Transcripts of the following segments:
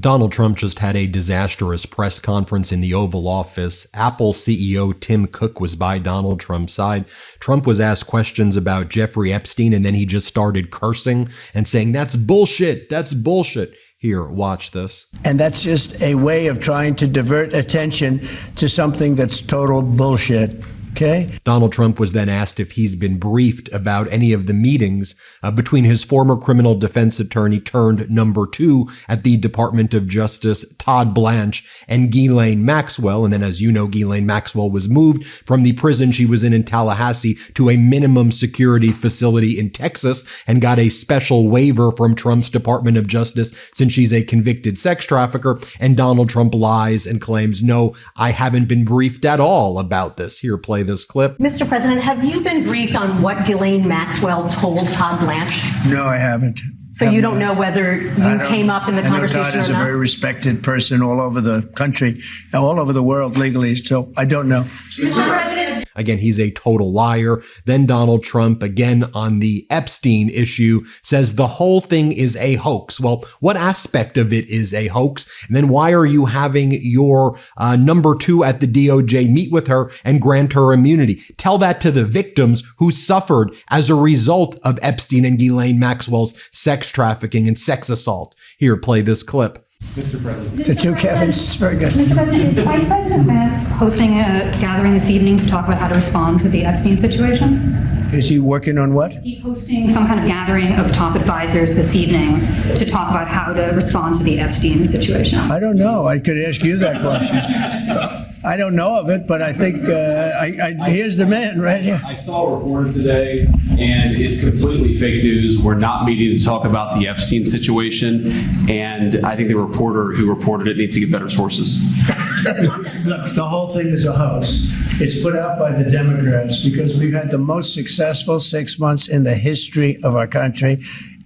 Donald Trump just had a disastrous press conference in the Oval Office. Apple CEO Tim Cook was by Donald Trump's side. Trump was asked questions about Jeffrey Epstein, and then he just started cursing and saying, "That's bullshit. That's bullshit." Here, watch this. And that's just a way of trying to divert attention to something that's total bullshit. Okay. Donald Trump was then asked if he's been briefed about any of the meetings between his former criminal defense attorney turned number 2 at the Department of Justice, Todd Blanche, and Ghislaine Maxwell. And then, as you know, Ghislaine Maxwell was moved from the prison she was in Tallahassee to a minimum security facility in Texas and got a special waiver from Trump's Department of Justice since she's a convicted sex trafficker. And Donald Trump lies and claims, "No, I haven't been briefed at all about this." Here, play this clip. Mr. President, have you been briefed on what Ghislaine Maxwell told Todd Blanche? No, I haven't. So you don't know whether you came up in the conversation or not? Todd is a very respected person all over the country, all over the world legally, so I don't know. Mr. President. Again, he's a total liar. Then Donald Trump, again on the Epstein issue, says the whole thing is a hoax. Well, what aspect of it is a hoax? And then why are you having your number 2 at the DOJ meet with her and grant her immunity? Tell that to the victims who suffered as a result of Epstein and Ghislaine Maxwell's sex trafficking and sex assault. Here, play this clip. Mr. President. The two Kevins, very good. Mr. President, is Vice President Vance hosting a gathering this evening to talk about how to respond to the Epstein situation? Is he working on what? Is he hosting some kind of gathering of top advisors this evening to talk about how to respond to the Epstein situation? I don't know. I could ask you that question. I don't know of it, but I think here's the man right here. I saw a report today, and it's completely fake news. We're not meeting to talk about the Epstein situation, and I think the reporter who reported it needs to get better sources. Look, the whole thing is a hoax. It's put out by the Democrats because we've had the most successful 6 months in the history of our country.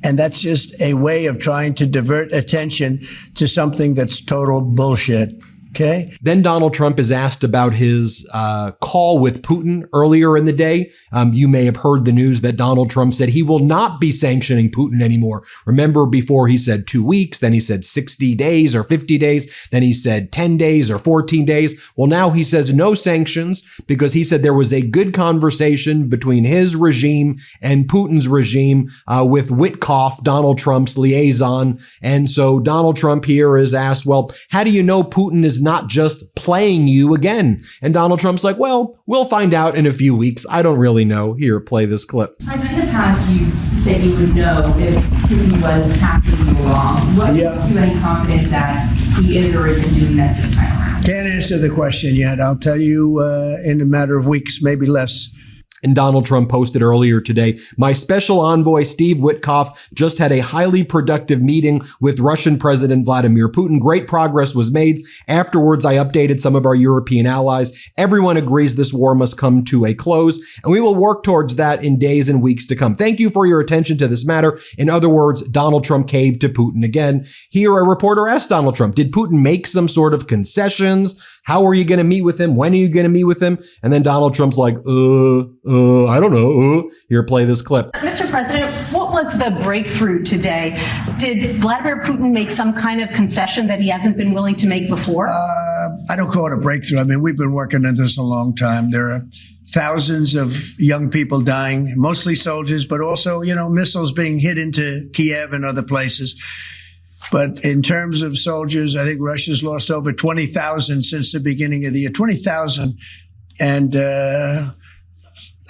And that's just a way of trying to divert attention to something that's total bullshit. Okay. Then Donald Trump is asked about his call with Putin earlier in the day. You may have heard the news that Donald Trump said he will not be sanctioning Putin anymore. Remember, before he said 2 weeks, then he said 60 days or 50 days, then he said 10 days or 14 days. Well, now he says no sanctions because he said there was a good conversation between his regime and Putin's regime with Witkoff, Donald Trump's liaison. And so Donald Trump here is asked, well, how do you know Putin is not just playing you again? And Donald Trump's like, well, we'll find out in a few weeks. I don't really know. Here, play this clip. President, in the past, you said you would know if Putin was tackling you along. What gives you any confidence that he is or isn't doing that this time around? Can't answer the question yet. I'll tell you in a matter of weeks, maybe less. And Donald Trump posted earlier today, my special envoy, Steve Witkoff, just had a highly productive meeting with Russian President Vladimir Putin. Great progress was made. Afterwards, I updated some of our European allies. Everyone agrees this war must come to a close, and we will work towards that in days and weeks to come. Thank you for your attention to this matter. In other words, Donald Trump caved to Putin again. Here, a reporter asked Donald Trump, did Putin make some sort of concessions? How are you going to meet with him? When are you going to meet with him? And then Donald Trump's like, I don't know. Here, play this clip. Mr. President, what was the breakthrough today? Did Vladimir Putin make some kind of concession that he hasn't been willing to make before? I don't call it a breakthrough. I mean, we've been working on this a long time. There are thousands of young people dying, mostly soldiers, but also, missiles being hit into Kiev and other places. But in terms of soldiers, I think Russia's lost over 20,000 since the beginning of the year, 20,000. And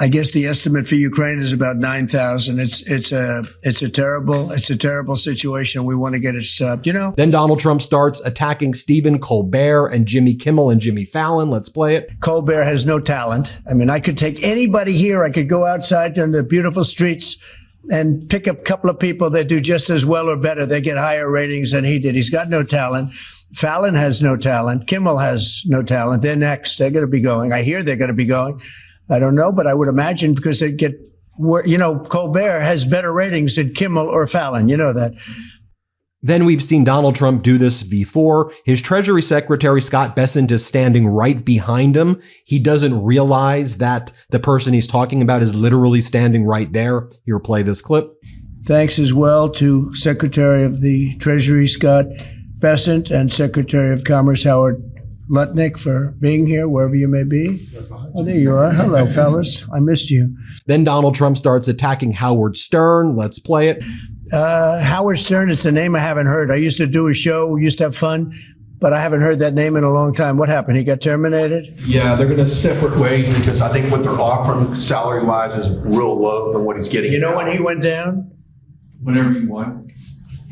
I guess the estimate for Ukraine is about 9,000. It's a terrible situation. We want to get it stopped, Then Donald Trump starts attacking Stephen Colbert and Jimmy Kimmel and Jimmy Fallon. Let's play it. Colbert has no talent. I mean, I could take anybody here. I could go outside on the beautiful streets and pick up a couple of people that do just as well or better. They get higher ratings than he did. He's got no talent. Fallon has no talent. Kimmel has no talent. They're next. They're going to be going. I hear they're going to be going. I don't know, but I would imagine because they get, Colbert has better ratings than Kimmel or Fallon. You know that. Then we've seen Donald Trump do this before. His Treasury Secretary, Scott Bessent, is standing right behind him. He doesn't realize that the person he's talking about is literally standing right there. Here, play this clip. Thanks as well to Secretary of the Treasury, Scott. Bessent and Secretary of Commerce Howard Lutnick for being here, wherever you may be. Oh, there you are. Hello, fellas. I missed you. Then Donald Trump starts attacking Howard Stern. Let's play it. Howard Stern, it's a name I haven't heard. I used to do a show, we used to have fun, but I haven't heard that name in a long time. What happened? He got terminated? Yeah, they're going to separate ways because I think what they're offering salary-wise is real low than what he's getting. You know when he went down? Whenever you want.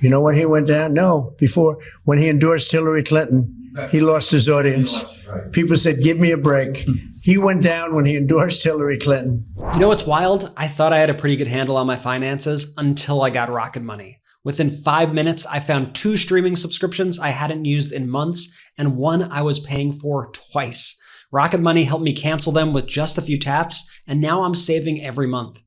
You know when he went down? No, before. When he endorsed Hillary Clinton, he lost his audience. Right. People said, give me a break. He went down when he endorsed Hillary Clinton. You know what's wild? I thought I had a pretty good handle on my finances until I got Rocket Money. Within 5 minutes, I found 2 streaming subscriptions I hadn't used in months and one I was paying for twice. Rocket Money helped me cancel them with just a few taps, and now I'm saving every month.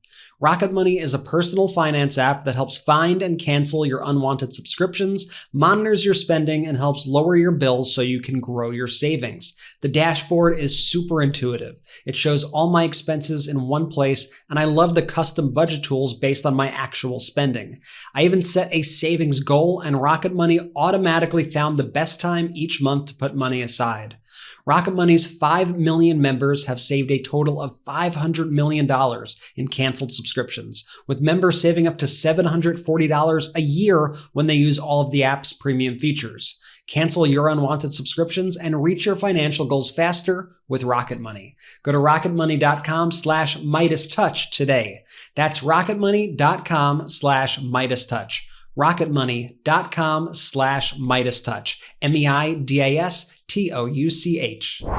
Rocket Money is a personal finance app that helps find and cancel your unwanted subscriptions, monitors your spending, and helps lower your bills so you can grow your savings. The dashboard is super intuitive. It shows all my expenses in one place, and I love the custom budget tools based on my actual spending. I even set a savings goal, and Rocket Money automatically found the best time each month to put money aside. Rocket Money's 5 million members have saved a total of $500 million in canceled subscriptions, with members saving up to $740 a year when they use all of the app's premium features. Cancel your unwanted subscriptions and reach your financial goals faster with Rocket Money. Go to rocketmoney.com/MeidasTouch today. That's rocketmoney.com/MeidasTouch. rocketmoney.com/MeidasTouch. MeidasTouch.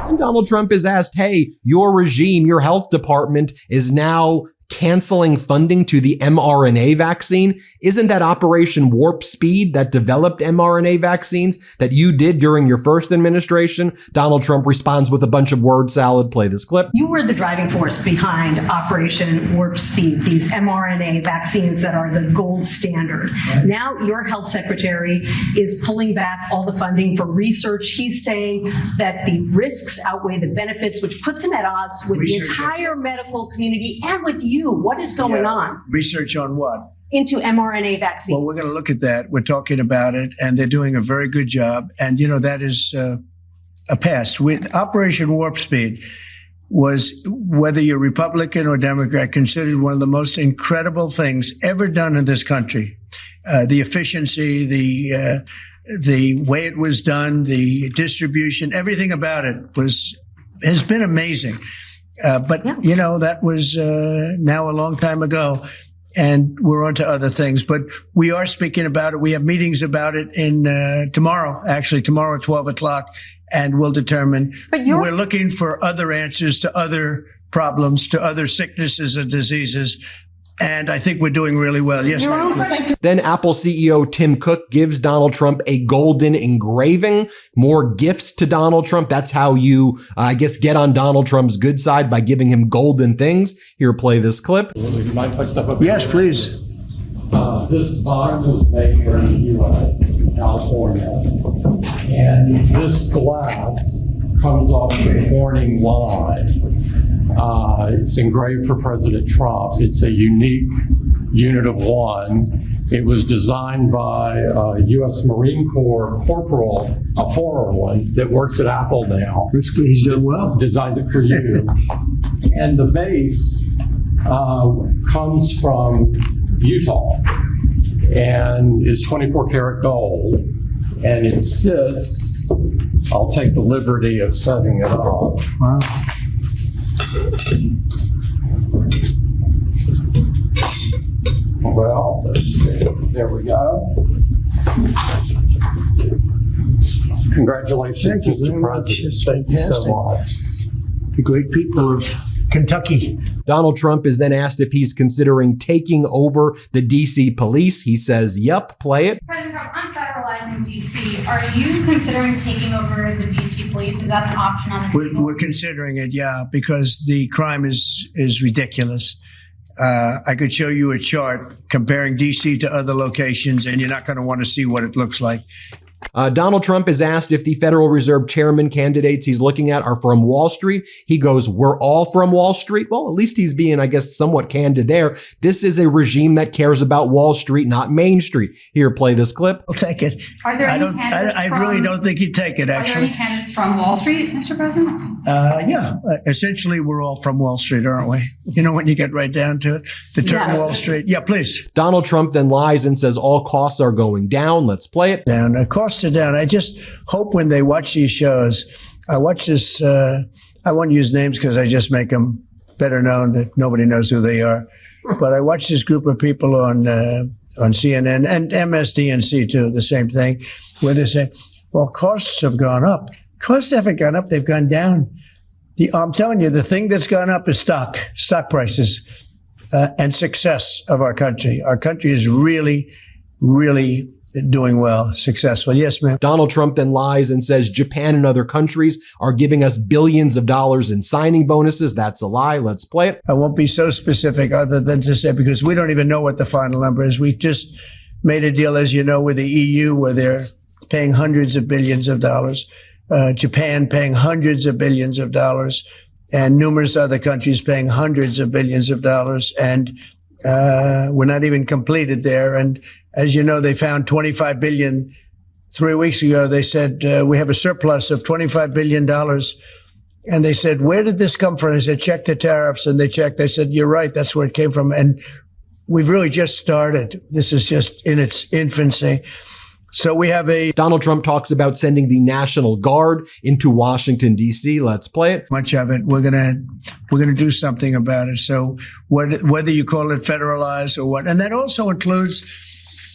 And Donald Trump is asked, hey, your regime, your health department is now canceling funding to the mRNA vaccine. Isn't that Operation Warp Speed that developed mRNA vaccines that you did during your first administration? Donald Trump responds with a bunch of word salad. Play this clip. You were the driving force behind Operation Warp Speed, these mRNA vaccines that are the gold standard. Right. Now your health secretary is pulling back all the funding for research. He's saying that the risks outweigh the benefits, which puts him at odds with the entire medical community and with you. What is going on? Research on what? Into mRNA vaccines. Well, we're going to look at that. We're talking about it, and they're doing a very good job. And, you know, that is a past. With Operation Warp Speed was, whether you're Republican or Democrat, considered one of the most incredible things ever done in this country. The efficiency, the way it was done, the distribution, everything about it has been amazing. You know, that was now a long time ago, and we're on to other things. But we are speaking about it. We have meetings about it tomorrow at 12 o'clock, and we'll determine. We're looking for other answers to other problems, to other sicknesses and diseases. And I think we're doing really well. Yes, ma'am. Then Apple CEO Tim Cook gives Donald Trump a golden engraving. More gifts to Donald Trump. That's how you, I guess, get on Donald Trump's good side, by giving him golden things. Here, play this clip. Do you mind if I step up? Yes, please. This box was made here in the U.S., in California. And this glass comes off the Corning line. It's engraved for President Trump. It's a unique unit of one. It was designed by a U.S. Marine Corps corporal, a former one, that works at Apple now. He's done well. Designed it for you. And the base comes from Utah and is 24 karat gold. And it sits, I'll take the liberty of setting it up. Wow. Well, let's see. There we go. Congratulations, Thank you Mr. President. Thank you so much. The great people of Kentucky. Donald Trump is then asked if he's considering taking over the D.C. police. He says, yep, play it. President Trump, on federalizing D.C., are you considering taking over the D.C. police? Is that an option on the table? We're considering it, yeah, because the crime is ridiculous. I could show you a chart comparing D.C. to other locations, and you're not going to want to see what it looks like. Donald Trump is asked if the Federal Reserve chairman candidates he's looking at are from Wall Street. He goes, we're all from Wall Street. Well, at least he's being, I guess, somewhat candid there. This is a regime that cares about Wall Street, not Main Street. Here, play this clip. I'll take it. Are there any candidates I really don't think he'd take it, Are there actually. any candidates from Wall Street, Mr. President? Yeah. Essentially, we're all from Wall Street, aren't we? You know, when you get right down to it, the term Wall Street. Yeah, please. Donald Trump then lies and says all costs are going down. Let's play it. Down. Costs are down. I just hope when they watch these shows, I watch this, I won't use names because I just make them better known that nobody knows who they are. But I watch this group of people on CNN and MSDNC too, the same thing, where they say, well, costs have gone up. Costs haven't gone up. They've gone down. I'm telling you, the thing that's gone up is stock prices, and success of our country. Our country is really, really doing well, successful. Yes, ma'am. Donald Trump then lies and says Japan and other countries are giving us billions of dollars in signing bonuses. That's a lie. Let's play it. I won't be so specific other than to say, because we don't even know what the final number is. We just made a deal, as you know, with the EU where they're paying hundreds of billions of dollars. Japan paying hundreds of billions of dollars, and numerous other countries paying hundreds of billions of dollars. And we're not even completed there. And as you know, they found 25 billion 3 weeks ago. They said, we have a surplus of $25 billion. And they said, where did this come from? I said, check the tariffs. And they checked. They said, you're right. That's where it came from. And we've really just started. This is just in its infancy. So we have Donald Trump talks about sending the National Guard into Washington, D.C. Let's play it. Much of it. We're gonna do something about it. So whether you call it federalized or what, and that also includes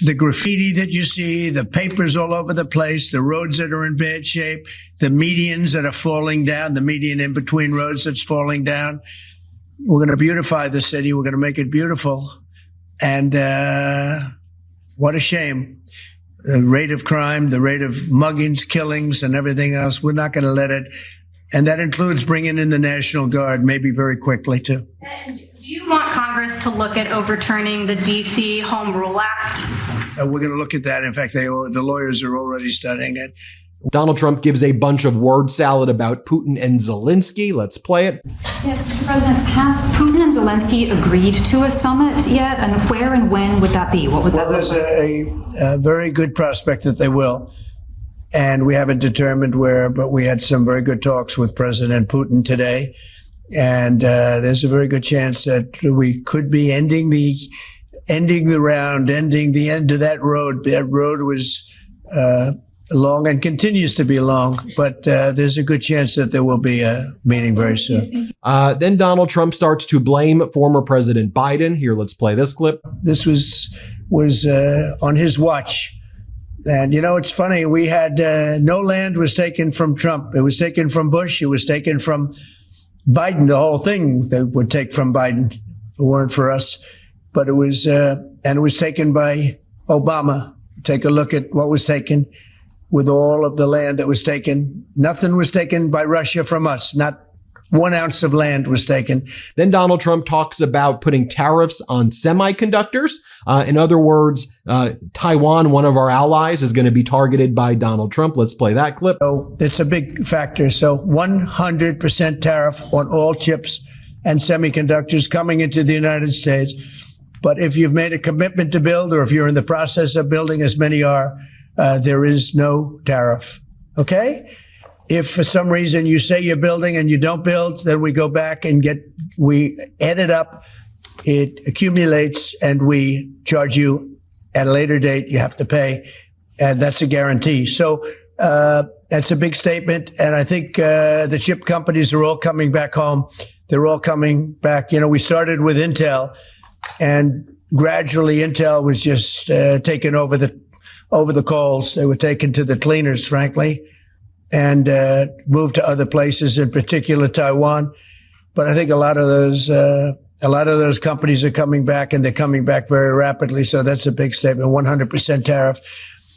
the graffiti that you see, the papers all over the place, the roads that are in bad shape, the medians that are falling down, the median in between roads that's falling down. We're going to beautify the city. We're going to make it beautiful. And what a shame. The rate of crime, the rate of muggings, killings, and everything else, we're not going to let it. And that includes bringing in the National Guard, maybe very quickly, too. And do you want Congress to look at overturning the D.C. Home Rule Act? We're going to look at that. In fact, the lawyers are already studying it. Donald Trump gives a bunch of word salad about Putin and Zelensky. Let's play it. Yes, Mr. President, have Putin and Zelensky agreed to a summit yet? And where and when would that be? What would that look like? There's a very good prospect that they will. And we haven't determined where, but we had some very good talks with President Putin today. And there's a very good chance that we could be ending the round, ending the end of that road. That road was long and continues to be long, but there's a good chance that there will be a meeting very soon. Then Donald Trump starts to blame former President Biden. Here, let's play this clip. This was on his watch. And, you know, it's funny. We had no land was taken from Trump. It was taken from Bush. It was taken from Biden. The whole thing they would take from Biden if it weren't for us. But it was and it was taken by Obama. Take a look at what was taken with all of the land that was taken. Nothing was taken by Russia from us. Not 1 ounce of land was taken. Then Donald Trump talks about putting tariffs on semiconductors. In other words, Taiwan, one of our allies, is going to be targeted by Donald Trump. Let's play that clip. So it's a big factor. So 100% tariff on all chips and semiconductors coming into the United States. But if you've made a commitment to build, or if you're in the process of building, as many are, there is no tariff. Okay? If for some reason you say you're building and you don't build, then we go back and we add it up, it accumulates, and we charge you at a later date. You have to pay, and that's a guarantee. So that's a big statement, and I think the chip companies are all coming back home. They're all coming back. You know, we started with Intel, and gradually Intel was just taken over the coals. They were taken to the cleaners, frankly, and moved to other places, in particular Taiwan. But I think a lot of those companies are coming back, and they're coming back very rapidly. So that's a big statement. 100% tariff.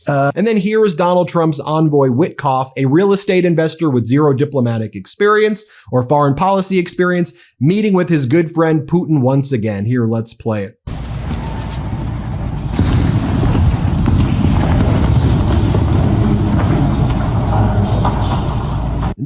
And then here is Donald Trump's envoy Witkoff, a real estate investor with zero diplomatic experience or foreign policy experience, meeting with his good friend Putin once again. Here, let's play it.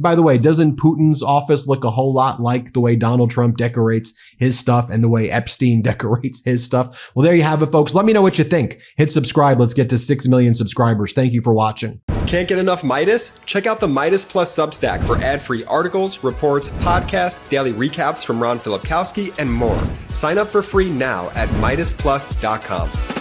by the way, doesn't Putin's office look a whole lot like the way Donald Trump decorates his stuff and the way Epstein decorates his stuff? Well, there you have it, folks. Let me know what you think. Hit subscribe. Let's get to 6 million subscribers. Thank you for watching. Can't get enough Meidas? Check out the Meidas Plus Substack for ad-free articles, reports, podcasts, daily recaps from Ron Filipkowski, and more. Sign up for free now at MeidasPlus.com.